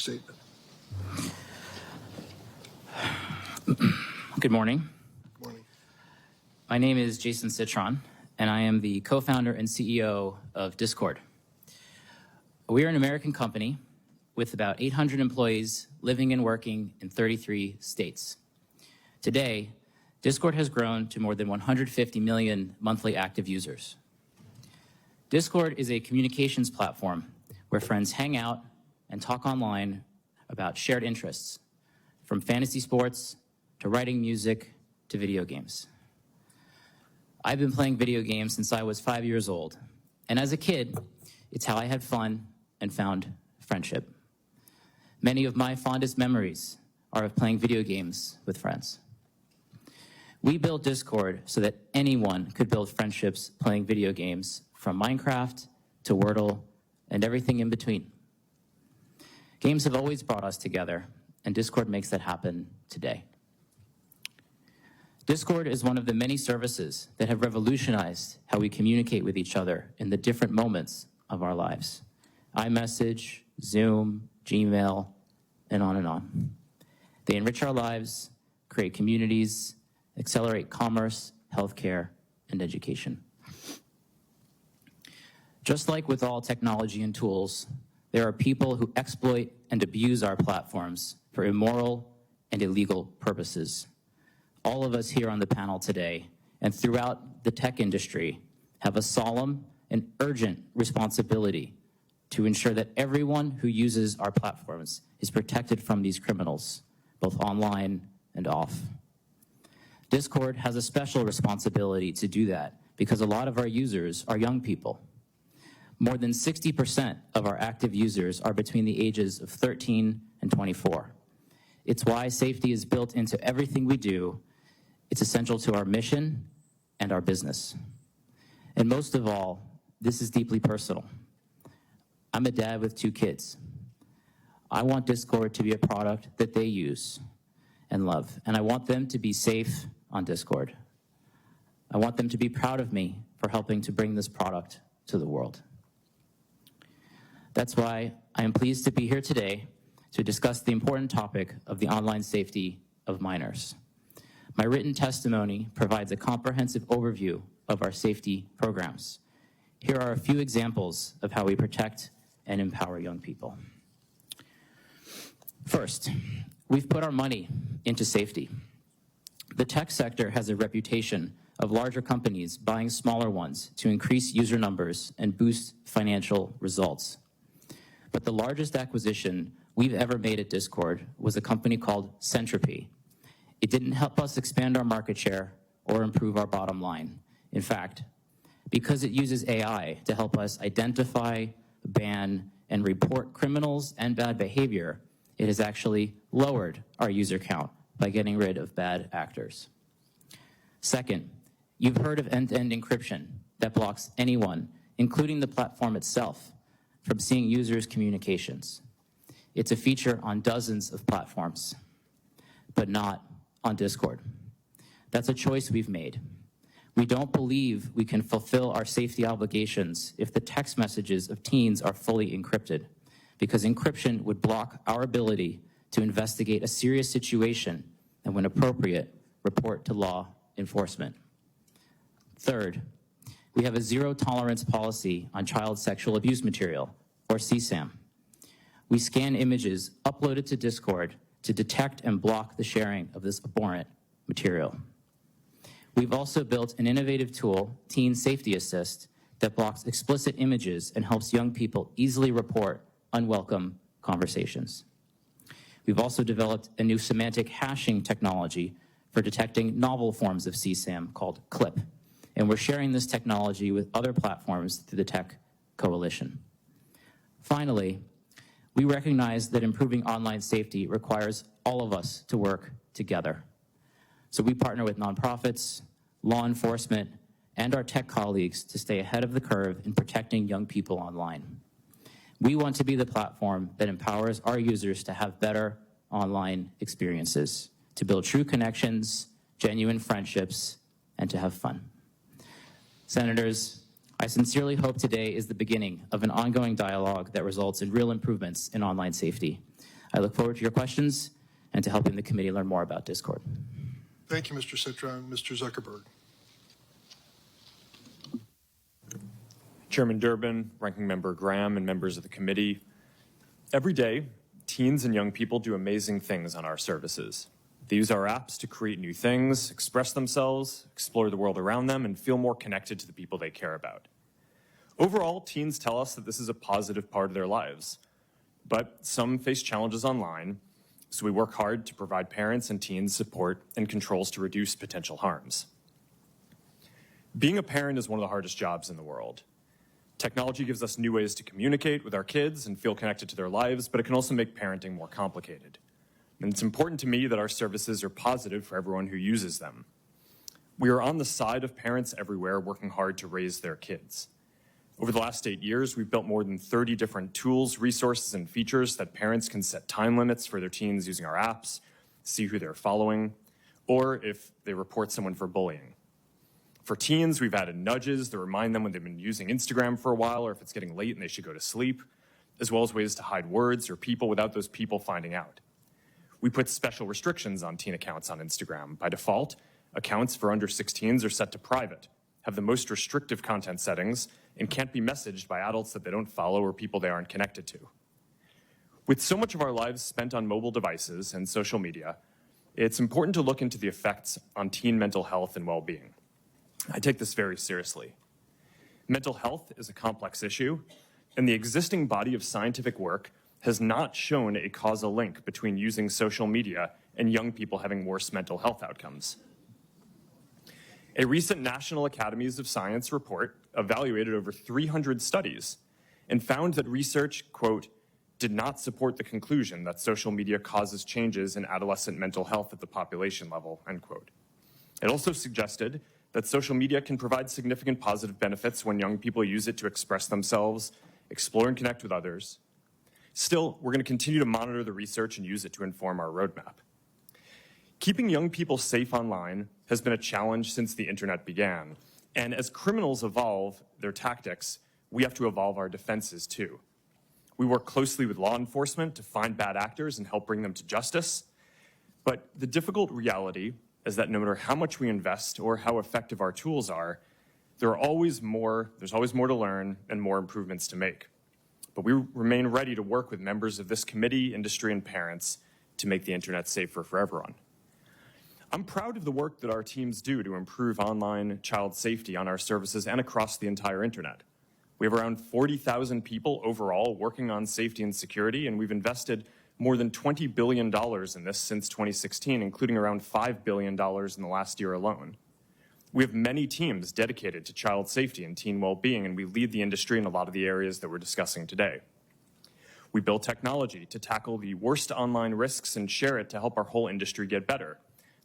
Statement. Good morning. Good morning. My name is Jason Citron, and I am the co-founder and CEO of Discord. We are an American company with about 800 employees living and working in 33 states. Today, Discord has grown to more than 150 million monthly active users. Discord is a communications platform where friends hang out and talk online about shared interests, from fantasy sports to writing music to video games. I've been playing video games since I was 5 years old, and as a kid, it's how I had fun and found friendship. Many of my fondest memories are of playing video games with friends. We built Discord so that anyone could build friendships playing video games, from Minecraft to Wordle and everything in between. Games have always brought us together, and Discord makes that happen today. Discord is one of the many services that have revolutionized how we communicate with each other in the different moments of our lives. iMessage, Zoom, Gmail, and on and on. They enrich our lives, create communities, accelerate commerce, healthcare, and education. Just like with all technology and tools, there are people who exploit and abuse our platforms for immoral and illegal purposes. All of us here on the panel today and throughout the tech industry have a solemn and urgent responsibility to ensure that everyone who uses our platforms is protected from these criminals, both online and off. Discord has a special responsibility to do that because a lot of our users are young people. More than 60% of our active users are between the ages of 13 and 24. It's why safety is built into everything we do. It's essential to our mission and our business. And most of all, this is deeply personal. I'm a dad with 2 kids. I want Discord to be a product that they use and love, and I want them to be safe on Discord. I want them to be proud of me for helping to bring this product to the world. That's why I am pleased to be here today to discuss the important topic of the online safety of minors. My written testimony provides a comprehensive overview of our safety programs. Here are a few examples of how we protect and empower young people. First, we've put our money into safety. The tech sector has a reputation of larger companies buying smaller ones to increase user numbers and boost financial results. But the largest acquisition we've ever made at Discord was a company called Centropy. It didn't help us expand our market share or improve our bottom line. In fact, because it uses AI to help us identify, ban, and report criminals and bad behavior, it has actually lowered our user count by getting rid of bad actors. Second, you've heard of end-to-end encryption that blocks anyone, including the platform itself, from seeing users' communications. It's a feature on dozens of platforms, but not on Discord. That's a choice we've made. We don't believe we can fulfill our safety obligations if the text messages of teens are fully encrypted, because encryption would block our ability to investigate a serious situation and, when appropriate, report to law enforcement. Third, we have a zero-tolerance policy on child sexual abuse material, or CSAM. We scan images uploaded to Discord to detect and block the sharing of this abhorrent material. We've also built an innovative tool, Teen Safety Assist, that blocks explicit images and helps young people easily report unwelcome conversations. We've also developed a new semantic hashing technology for detecting novel forms of CSAM called CLIP, and we're sharing this technology with other platforms through the Tech Coalition. Finally, we recognize that improving online safety requires all of us to work together. So we partner with nonprofits, law enforcement, and our tech colleagues to stay ahead of the curve in protecting young people online. We want to be the platform that empowers our users to have better online experiences, to build true connections, genuine friendships, and to have fun. Senators, I sincerely hope today is the beginning of an ongoing dialogue that results in real improvements in online safety. I look forward to your questions and to helping the committee learn more about Discord. Thank you, Mr. Citron. Mr. Zuckerberg. Chairman Durbin, Ranking Member Graham, and members of the committee. Every day, teens and young people do amazing things on our services. They use our apps to create new things, express themselves, explore the world around them, and feel more connected to the people they care about. Overall, teens tell us that this is a positive part of their lives. But some face challenges online, so we work hard to provide parents and teens support and controls to reduce potential harms. Being a parent is one of the hardest jobs in the world. Technology gives us new ways to communicate with our kids and feel connected to their lives, but it can also make parenting more complicated. And it's important to me that our services are positive for everyone who uses them. We are on the side of parents everywhere working hard to raise their kids. Over the last 8 years, we've built more than 30 different tools, resources, and features that parents can set time limits for their teens using our apps, see who they're following, or if they report someone for bullying. For teens, we've added nudges that remind them when they've been using Instagram for a while or if it's getting late and they should go to sleep, as well as ways to hide words or people without those people finding out. We put special restrictions on teen accounts on Instagram. By default, accounts for under 16s are set to private, have the most restrictive content settings, and can't be messaged by adults that they don't follow or people they aren't connected to. With so much of our lives spent on mobile devices and social media, it's important to look into the effects on teen mental health and well-being. I take this very seriously. Mental health is a complex issue, and the existing body of scientific work has not shown a causal link between using social media and young people having worse mental health outcomes. A recent National Academies of Science report evaluated over 300 studies and found that research, quote, did not support the conclusion that social media causes changes in adolescent mental health at the population level, end quote. It also suggested that social media can provide significant positive benefits when young people use it to express themselves, explore and connect with others. Still, we're going to continue to monitor the research and use it to inform our roadmap. Keeping young people safe online has been a challenge since the internet began. And as criminals evolve their tactics, we have to evolve our defenses too. We work closely with law enforcement to find bad actors and help bring them to justice. But the difficult reality is that no matter how much we invest or how effective our tools are, there's always more to learn and more improvements to make. But we remain ready to work with members of this committee, industry, and parents to make the internet safer for everyone. I'm proud of the work that our teams do to improve online child safety on our services and across the entire internet. We have around 40,000 people overall working on safety and security, and we've invested more than $20 billion in this since 2016, including around $5 billion in the last year alone. We have many teams dedicated to child safety and teen well-being, and we lead the industry in a lot of the areas that we're discussing today. We build technology to tackle the worst online risks and share it to help our whole industry get better,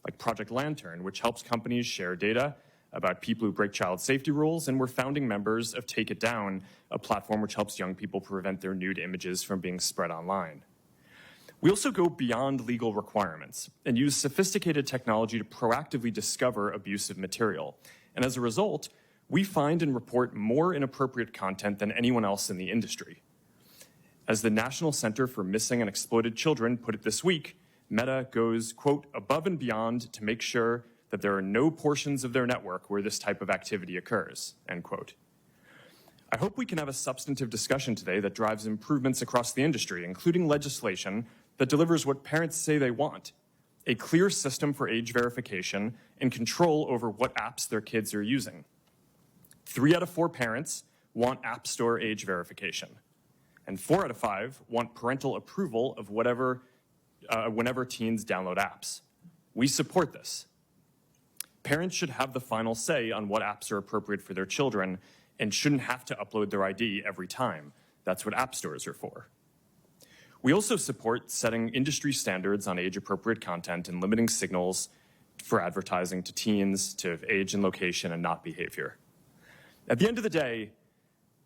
like Project Lantern, which helps companies share data about people who break child safety rules, and we're founding members of Take It Down, a platform which helps young people prevent their nude images from being spread online. We also go beyond legal requirements and use sophisticated technology to proactively discover abusive material. And as a result, we find and report more inappropriate content than anyone else in the industry. As the National Center for Missing and Exploited Children put it this week, Meta goes, quote, above and beyond to make sure that there are no portions of their network where this type of activity occurs, end quote. I hope we can have a substantive discussion today that drives improvements across the industry, including legislation that delivers what parents say they want, a clear system for age verification and control over what apps their kids are using. 3 out of 4 parents want App Store age verification, and 4 out of 5 want parental approval of whenever teens download apps. We support this. Parents should have the final say on what apps are appropriate for their children and shouldn't have to upload their ID every time. That's what app stores are for. We also support setting industry standards on age-appropriate content and limiting signals for advertising to teens to age and location and not behavior. At the end of the day,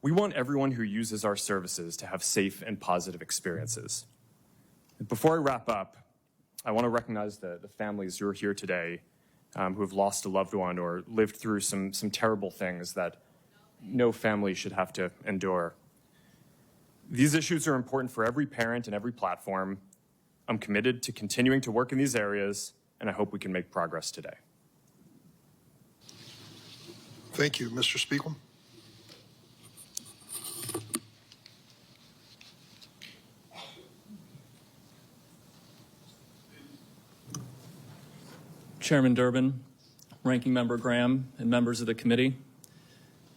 we want everyone who uses our services to have safe and positive experiences. Before I wrap up, I want to recognize the families who are here today who have lost a loved one or lived through some terrible things that no family should have to endure. These issues are important for every parent and every platform, I'm committed to continuing to work in these areas, and I hope we can make progress today. Thank you. Mr. Spiegel? Chairman Durbin, Ranking Member Graham, and members of the committee,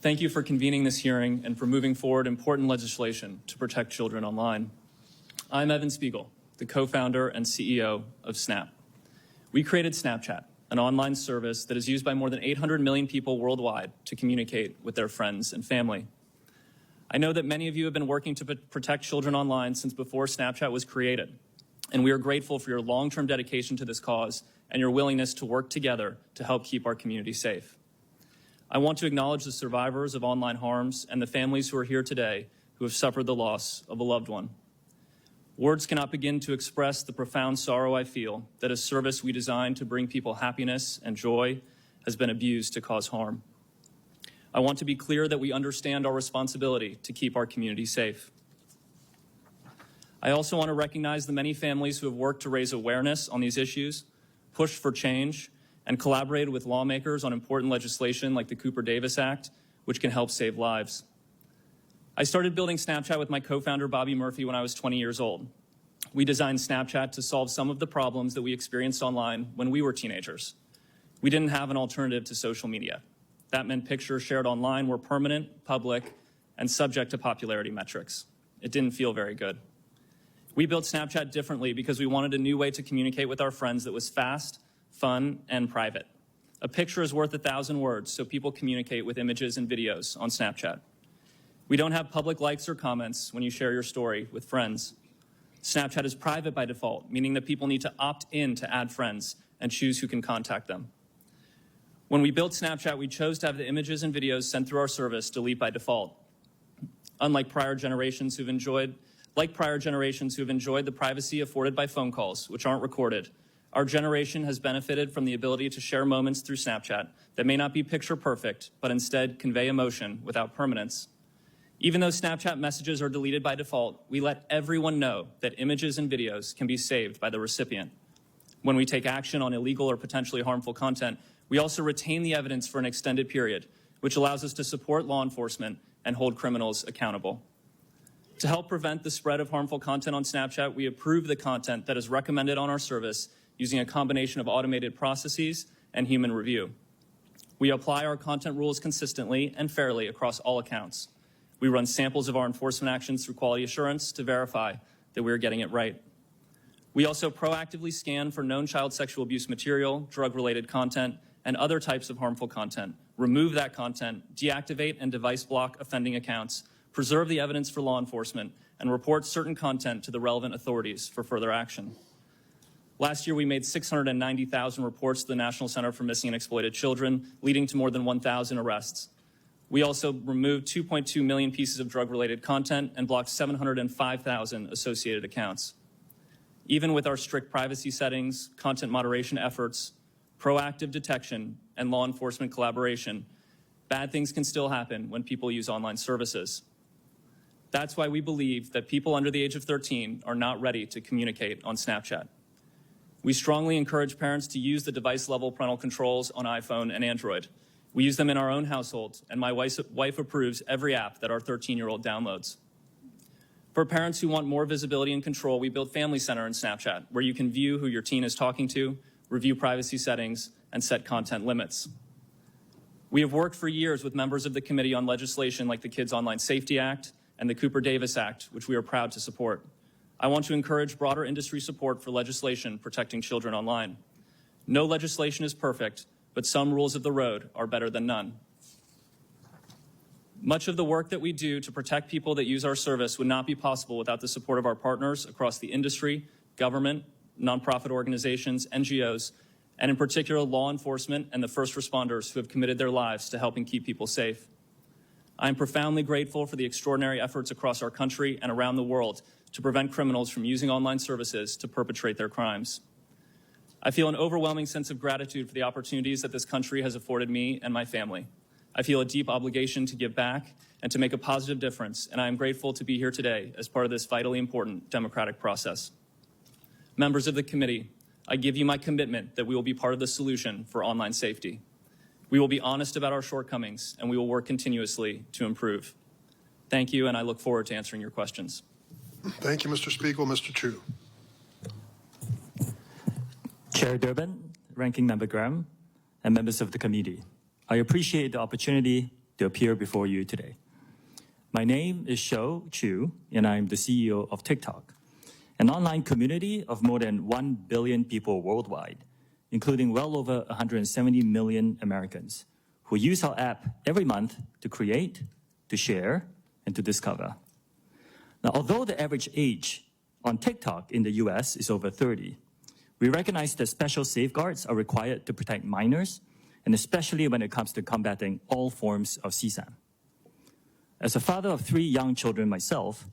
thank you for convening this hearing and for moving forward important legislation to protect children online. I'm Evan Spiegel, the co-founder and CEO of Snap. We created Snapchat, an online service that is used by more than 800 million people worldwide to communicate with their friends and family. I know that many of you have been working to protect children online since before Snapchat was created, and we are grateful for your long-term dedication to this cause and your willingness to work together to help keep our community safe. I want to acknowledge the survivors of online harms and the families who are here today who have suffered the loss of a loved one. Words cannot begin to express the profound sorrow I feel that a service we designed to bring people happiness and joy has been abused to cause harm. I want to be clear that we understand our responsibility to keep our community safe. I also want to recognize the many families who have worked to raise awareness on these issues, pushed for change, and collaborated with lawmakers on important legislation like the Cooper-Davis Act, which can help save lives. I started building Snapchat with my co-founder Bobby Murphy when I was 20 years old. We designed Snapchat to solve some of the problems that we experienced online when we were teenagers. We didn't have an alternative to social media. That meant pictures shared online were permanent, public, and subject to popularity metrics. It didn't feel very good. We built Snapchat differently because we wanted a new way to communicate with our friends that was fast, fun, and private. A picture is worth 1,000 words, so people communicate with images and videos on Snapchat. We don't have public likes or comments when you share your story with friends. Snapchat is private by default, meaning that people need to opt in to add friends and choose who can contact them. When we built Snapchat, we chose to have the images and videos sent through our service delete by default. Unlike prior generations who've enjoyed the privacy afforded by phone calls, which aren't recorded, our generation has benefited from the ability to share moments through Snapchat that may not be picture perfect, but instead convey emotion without permanence. Even though Snapchat messages are deleted by default, we let everyone know that images and videos can be saved by the recipient. When we take action on illegal or potentially harmful content, we also retain the evidence for an extended period, which allows us to support law enforcement and hold criminals accountable. To help prevent the spread of harmful content on Snapchat, we approve the content that is recommended on our service using a combination of automated processes and human review. We apply our content rules consistently and fairly across all accounts. We run samples of our enforcement actions through quality assurance to verify that we are getting it right. We also proactively scan for known child sexual abuse material, drug-related content, and other types of harmful content, remove that content, deactivate and device block offending accounts, preserve the evidence for law enforcement, and report certain content to the relevant authorities for further action. Last year, we made 690,000 reports to the National Center for Missing and Exploited Children, leading to more than 1,000 arrests. We also removed 2.2 million pieces of drug-related content and blocked 705,000 associated accounts. Even with our strict privacy settings, content moderation efforts, proactive detection, and law enforcement collaboration, bad things can still happen when people use online services. That's why we believe that people under the age of 13 are not ready to communicate on Snapchat. We strongly encourage parents to use the device-level parental controls on iPhone and Android. We use them in our own household, and my wife approves every app that our 13-year-old downloads. For parents who want more visibility and control, we built Family Center in Snapchat, where you can view who your teen is talking to, review privacy settings, and set content limits. We have worked for years with members of the committee on legislation like the Kids Online Safety Act and the Cooper-Davis Act, which we are proud to support. I want to encourage broader industry support for legislation protecting children online. No legislation is perfect, but some rules of the road are better than none. Much of the work that we do to protect people that use our service would not be possible without the support of our partners across the industry, government, nonprofit organizations, NGOs, and in particular law enforcement and the first responders who have committed their lives to helping keep people safe. I am profoundly grateful for the extraordinary efforts across our country and around the world to prevent criminals from using online services to perpetrate their crimes. I feel an overwhelming sense of gratitude for the opportunities that this country has afforded me and my family. I feel a deep obligation to give back and to make a positive difference, and I am grateful to be here today as part of this vitally important democratic process. Members of the committee, I give you my commitment that we will be part of the solution for online safety. We will be honest about our shortcomings, and we will work continuously to improve. Thank you, and I look forward to answering your questions. Thank you, Mr. Spiegel. Mr. Chu. Chair Durbin, Ranking Member Graham, and members of the committee, I appreciate the opportunity to appear before you today. My name is Shou Chu, and I'm the CEO of TikTok, an online community of more than 1 billion people worldwide, including well over 170 million Americans who use our app every month to create, to share, and to discover. Now, although the average age on TikTok in the US is over 30, we recognize that special safeguards are required to protect minors, and especially when it comes to combating all forms of CSAM. As a father of 3 young children myself,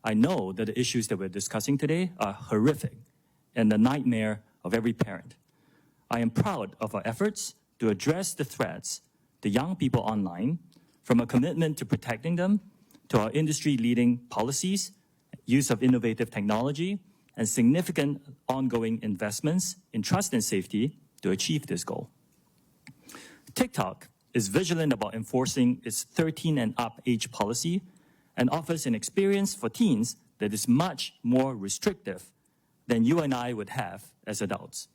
I know that the issues that we're discussing today are horrific and the nightmare of every parent. I am proud of our efforts to address the threats to young people online, from a commitment to protecting them to our industry-leading policies, use of innovative technology, and significant ongoing investments in trust and safety to achieve this goal. TikTok is vigilant about enforcing its 13 and up age policy and offers an experience for teens that is much more restrictive than you and I would have as adults.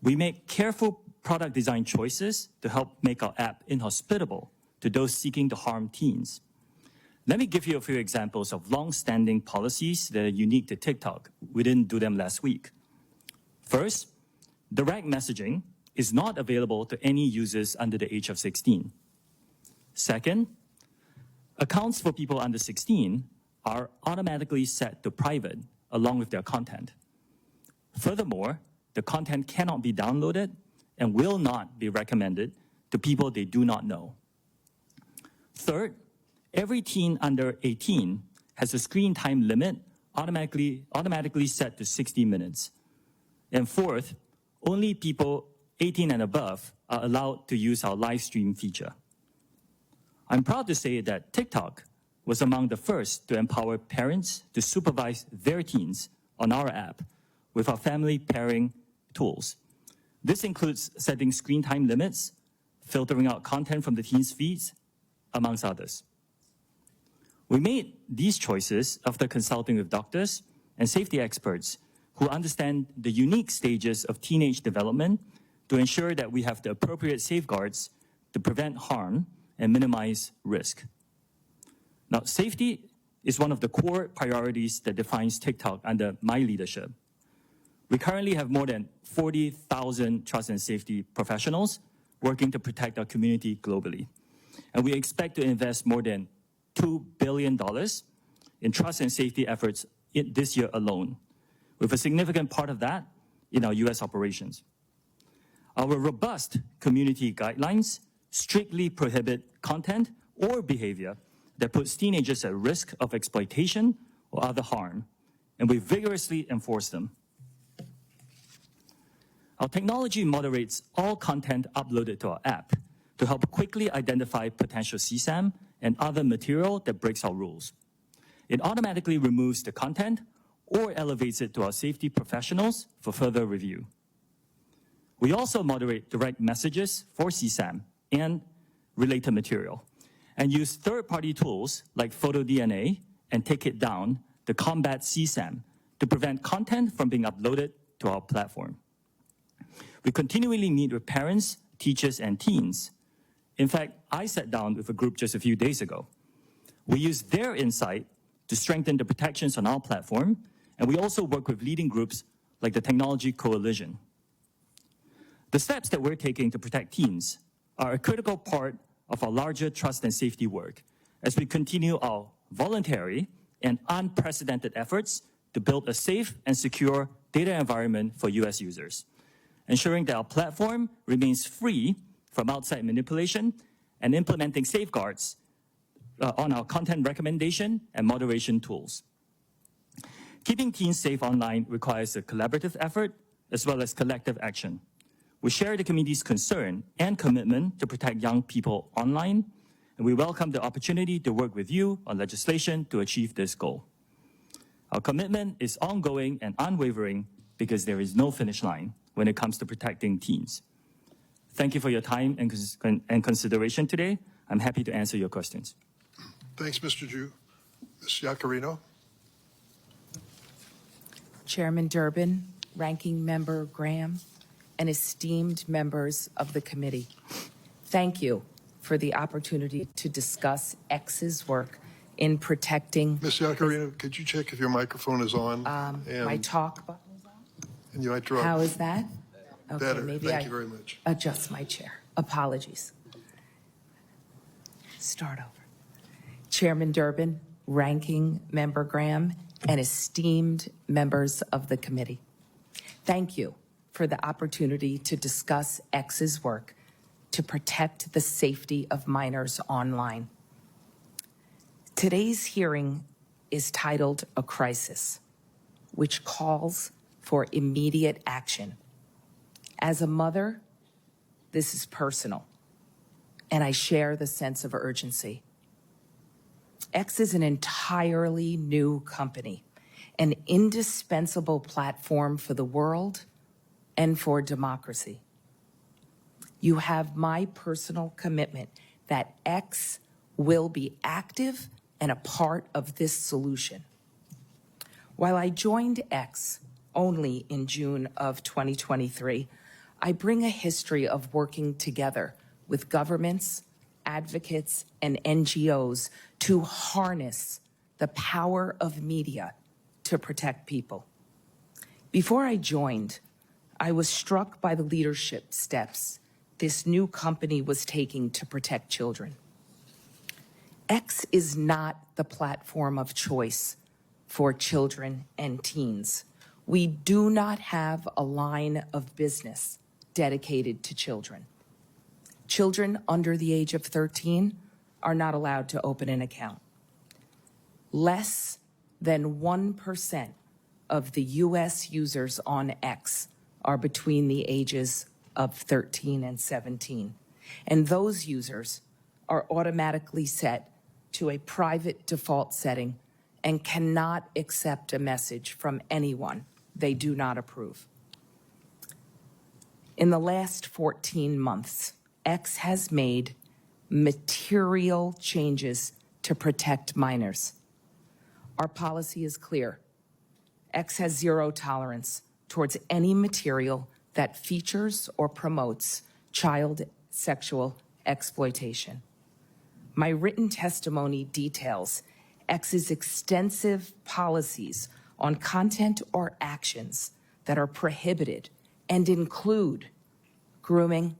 We make careful product design choices to help make our app inhospitable to those seeking to harm teens. Let me give you a few examples of long-standing policies that are unique to TikTok. We didn't do them last week. First, direct messaging is not available to any users under the age of 16. Second, accounts for people under 16 are automatically set to private along with their content. Furthermore, the content cannot be downloaded and will not be recommended to people they do not know. Third, every teen under 18 has a screen time limit automatically set to 60 minutes. And fourth, only people 18 and above are allowed to use our live stream feature. I'm proud to say that TikTok was among the first to empower parents to supervise their teens on our app with our family pairing tools. This includes setting screen time limits, filtering out content from the teens' feeds, amongst others. We made these choices after consulting with doctors and safety experts who understand the unique stages of teenage development to ensure that we have the appropriate safeguards to prevent harm and minimize risk. Now, safety is one of the core priorities that defines TikTok under my leadership. We currently have more than 40,000 trust and safety professionals working to protect our community globally. And we expect to invest more than $2 billion in trust and safety efforts this year alone, with a significant part of that in our US operations. Our robust community guidelines strictly prohibit content or behavior that puts teenagers at risk of exploitation or other harm, and we vigorously enforce them. Our technology moderates all content uploaded to our app to help quickly identify potential CSAM and other material that breaks our rules. It automatically removes the content or elevates it to our safety professionals for further review. We also moderate direct messages for CSAM and related material, and use third-party tools like PhotoDNA and Take It Down to combat CSAM to prevent content from being uploaded to our platform. We continually meet with parents, teachers, and teens. In fact, I sat down with a group just a few days ago. We use their insight to strengthen the protections on our platform, and we also work with leading groups like the Technology Coalition. The steps that we're taking to protect teens are a critical part of our larger trust and safety work as we continue our voluntary and unprecedented efforts to build a safe and secure data environment for US users, ensuring that our platform remains free from outside manipulation and implementing safeguards on our content recommendation and moderation tools. Keeping teens safe online requires a collaborative effort as well as collective action. We share the community's concern and commitment to protect young people online, and we welcome the opportunity to work with you on legislation to achieve this goal. Our commitment is ongoing and unwavering because there is no finish line when it comes to protecting teens. Thank you for your time and consideration today. I'm happy to answer your questions. Thanks, Mr. Chu. Ms. Yacarino? Chairman Durbin, Ranking Member Graham, and esteemed members of the committee, thank you for the opportunity to discuss X's work in protecting Ms. Yacarino, could you check if your microphone is on? my talk button. And you might draw. How is that? Okay, Better. maybe Thank I you very much. adjust my chair. Apologies. Start over. Chairman Durbin, Ranking Member Graham, and esteemed members of the committee, thank you for the opportunity to discuss X's work to protect the safety of minors online. Today's hearing is titled A Crisis, which calls for immediate action. As a mother, this is personal, and I share the sense of urgency. X is an entirely new company, an indispensable platform for the world and for democracy. You have my personal commitment that X will be active and a part of this solution. While I joined X only in June of 2023, I bring a history of working together with governments, advocates, and NGOs to harness the power of media to protect people. Before I joined, I was struck by the leadership steps this new company was taking to protect children. X is not the platform of choice for children and teens. We do not have a line of business dedicated to children. Children under the age of 13 are not allowed to open an account. Less than 1% of the US users on X are between the ages of 13 and 17. And those users are automatically set to a private default setting and cannot accept a message from anyone they do not approve. In the last 14 months, X has made material changes to protect minors. Our policy is clear. X has zero tolerance towards any material that features or promotes child sexual exploitation. My written testimony details X's extensive policies on content or actions that are prohibited and include grooming,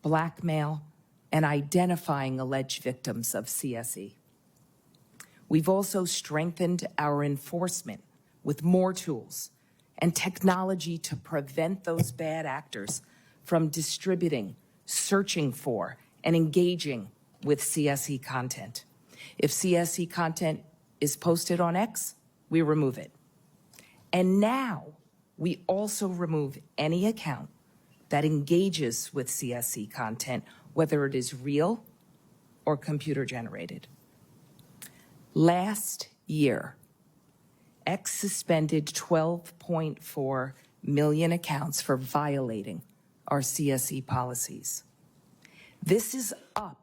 blackmail, and identifying alleged victims of CSE. We've also strengthened our enforcement with more tools and technology to prevent those bad actors from distributing, searching for, and engaging with CSE content. If CSE content is posted on X, we remove it. And now we also remove any account that engages with CSE content, whether it is real or computer generated. Last year, X suspended 12.4 million accounts for violating our CSE policies. This is up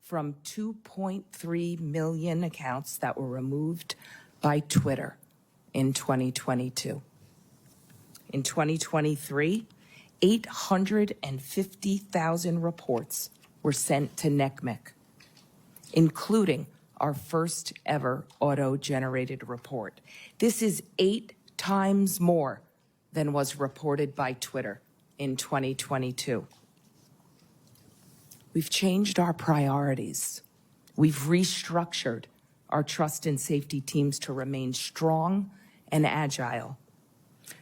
from 2.3 million accounts that were removed by Twitter in 2022. In 2023, 850,000 reports were sent to NCMEC, including our first ever auto-generated report. This is 8 times more than was reported by Twitter in 2022. We've changed our priorities. We've restructured our trust and safety teams to remain strong and agile.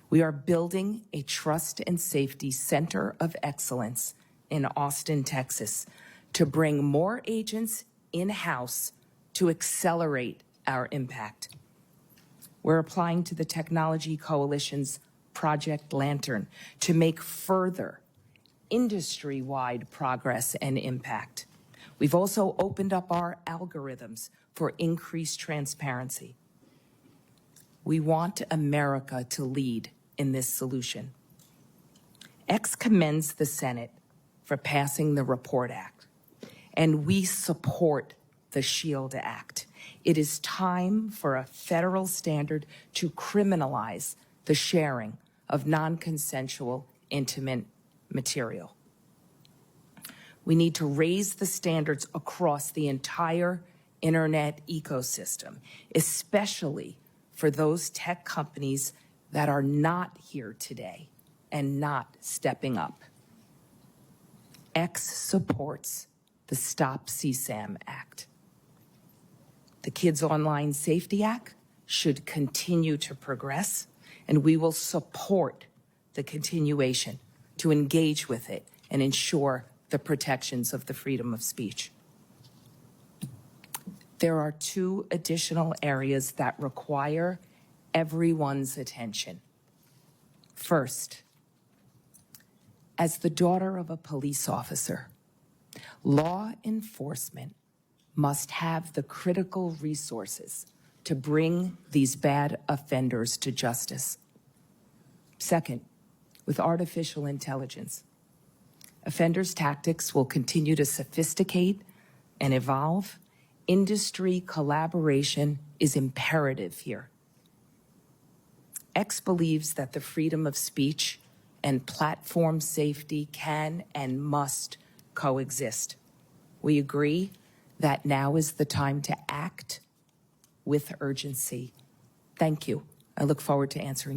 We are building a trust and safety center of excellence in Austin, Texas, to bring more agents in-house to accelerate our impact. We're applying to the Technology Coalition's Project Lantern to make further industry-wide progress and impact. We've also opened up our algorithms for increased transparency. We want America to lead in this solution. X commends the Senate for passing the REPORT Act, and we support the SHIELD Act. It is time for a federal standard to criminalize the sharing of non-consensual intimate material. We need to raise the standards across the entire internet ecosystem, especially for those tech companies that are not here today and not stepping up. X supports the Stop CSAM Act. The Kids Online Safety Act should continue to progress, and we will support the continuation to engage with it and ensure the protections of the freedom of speech. There are two additional areas that require everyone's attention. First, as the daughter of a police officer, law enforcement must have the critical resources to bring these bad offenders to justice. Second, with artificial intelligence, offenders' tactics will continue to sophisticate and evolve. Industry collaboration is imperative here. X believes that the freedom of speech and platform safety can and must coexist. We agree that now is the time to act with urgency. Thank you. I look forward to answering